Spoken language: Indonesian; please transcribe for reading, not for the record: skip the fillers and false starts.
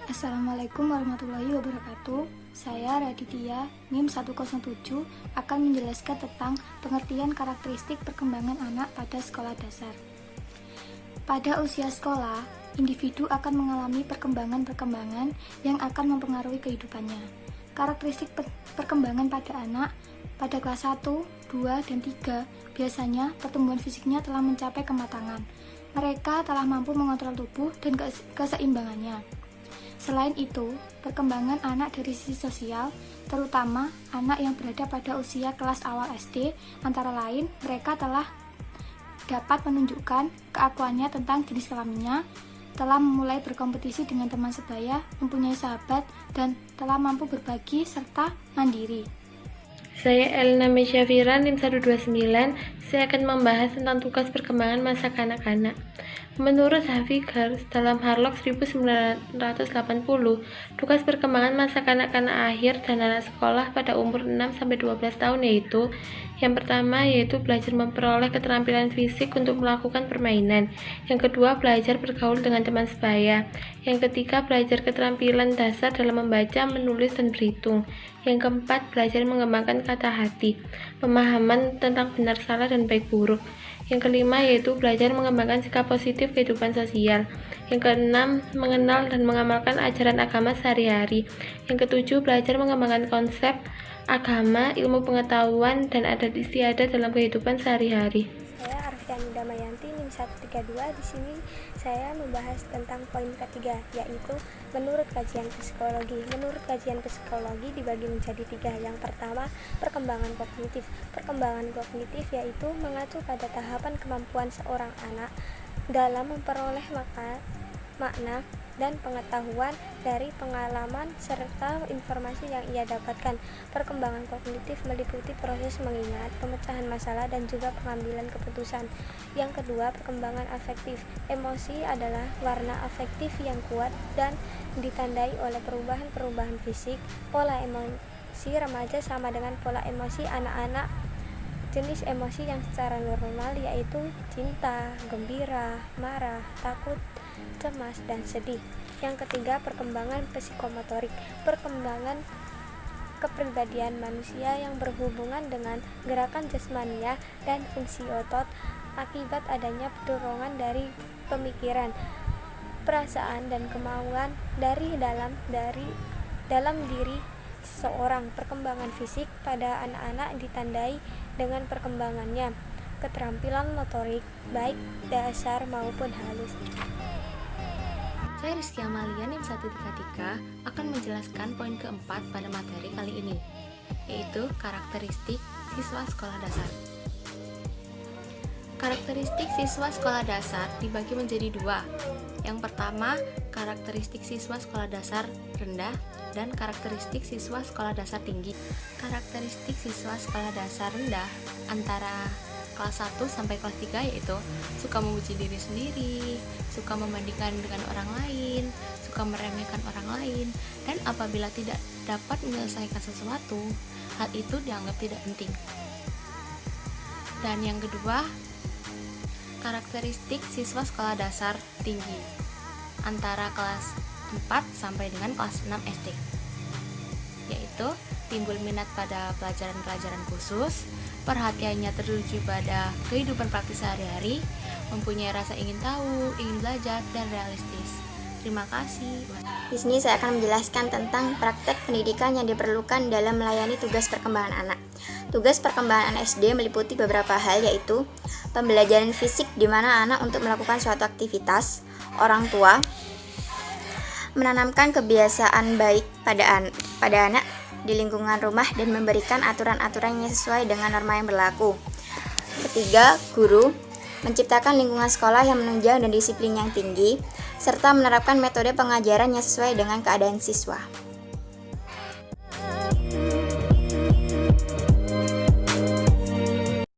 Assalamualaikum warahmatullahi wabarakatuh. Saya Raditya, NIM 107, akan menjelaskan tentang pengertian karakteristik perkembangan anak pada sekolah dasar. Pada usia sekolah, individu akan mengalami perkembangan-perkembangan yang akan mempengaruhi kehidupannya. Karakteristik perkembangan pada anak pada kelas 1, 2, dan 3 biasanya pertumbuhan fisiknya telah mencapai kematangan. Mereka telah mampu mengontrol tubuh dan keseimbangannya. Selain itu, perkembangan anak dari sisi sosial, terutama anak yang berada pada usia kelas awal SD, antara lain mereka telah dapat menunjukkan keakuannya tentang jenis kelaminnya, telah memulai berkompetisi dengan teman sebaya, mempunyai sahabat, dan telah mampu berbagi serta mandiri. Saya Elna Mesyafira, NIM 129. Saya akan membahas tentang tugas perkembangan masa kanak-kanak. Menurut Haviger, dalam Harlock 1980, tugas perkembangan masa kanak-kanak akhir dan anak sekolah pada umur 6-12 tahun yaitu: yang pertama yaitu belajar memperoleh keterampilan fisik untuk melakukan permainan. Yang kedua, belajar bergaul dengan teman sebaya. Yang ketiga, belajar keterampilan dasar dalam membaca, menulis, dan berhitung. Yang keempat, belajar mengembangkan kata hati, pemahaman tentang benar salah dan baik buruk. Yang kelima yaitu belajar mengembangkan sikap positif kehidupan sosial. Yang keenam, mengenal dan mengamalkan ajaran agama sehari-hari. Yang ketujuh, belajar mengembangkan konsep agama, ilmu pengetahuan, dan adat istiadat dalam kehidupan sehari-hari. Saya Arfiani Damayanti, NIM 132. Di sini saya membahas tentang poin ketiga, yaitu menurut kajian psikologi. Menurut kajian psikologi dibagi menjadi 3. Yang pertama, perkembangan kognitif. Perkembangan kognitif yaitu mengacu pada tahapan kemampuan seorang anak dalam memperoleh makna dan pengetahuan dari pengalaman serta informasi yang ia dapatkan. Perkembangan kognitif meliputi proses mengingat, pemecahan masalah, dan juga pengambilan keputusan. Yang kedua, perkembangan afektif. Emosi adalah warna afektif yang kuat dan ditandai oleh perubahan-perubahan fisik. Pola emosi remaja sama dengan pola emosi anak-anak. Jenis emosi yang secara normal yaitu cinta, gembira, marah, takut, cemas, dan sedih. Yang ketiga, perkembangan psikomotorik. Perkembangan kepribadian manusia yang berhubungan dengan gerakan jasmania dan fungsi otot akibat adanya dorongan dari pemikiran, perasaan, dan kemauan dari dalam diri seseorang. Perkembangan fisik pada anak-anak ditandai dengan perkembangannya keterampilan motorik baik dasar maupun halus. Saya Rizky Amalia, NIM 133, akan menjelaskan poin keempat pada materi kali ini, yaitu karakteristik siswa sekolah dasar. Karakteristik siswa sekolah dasar dibagi menjadi 2. Yang pertama, karakteristik siswa sekolah dasar rendah dan karakteristik siswa sekolah dasar tinggi. Karakteristik siswa sekolah dasar rendah antara kelas 1 sampai kelas 3 yaitu suka memuji diri sendiri, suka membandingkan dengan orang lain, suka meremehkan orang lain, dan apabila tidak dapat menyelesaikan sesuatu, hal itu dianggap tidak penting. Dan yang kedua, karakteristik siswa sekolah dasar tinggi antara kelas 4 sampai dengan kelas 6 SD, yaitu timbul minat pada pelajaran-pelajaran khusus, perhatiannya tertuju pada kehidupan praktis sehari-hari, mempunyai rasa ingin tahu, ingin belajar, dan realistis. Terima kasih. Di sini saya akan menjelaskan tentang praktek pendidikan yang diperlukan dalam melayani tugas perkembangan anak. Tugas perkembangan anak SD meliputi beberapa hal, yaitu pembelajaran fisik di mana anak untuk melakukan suatu aktivitas, orang tua menanamkan kebiasaan baik pada anak di lingkungan rumah dan memberikan aturan-aturan yang sesuai dengan norma yang berlaku. Ketiga, guru menciptakan lingkungan sekolah yang menunjang dan disiplin yang tinggi, serta menerapkan metode pengajaran yang sesuai dengan keadaan siswa.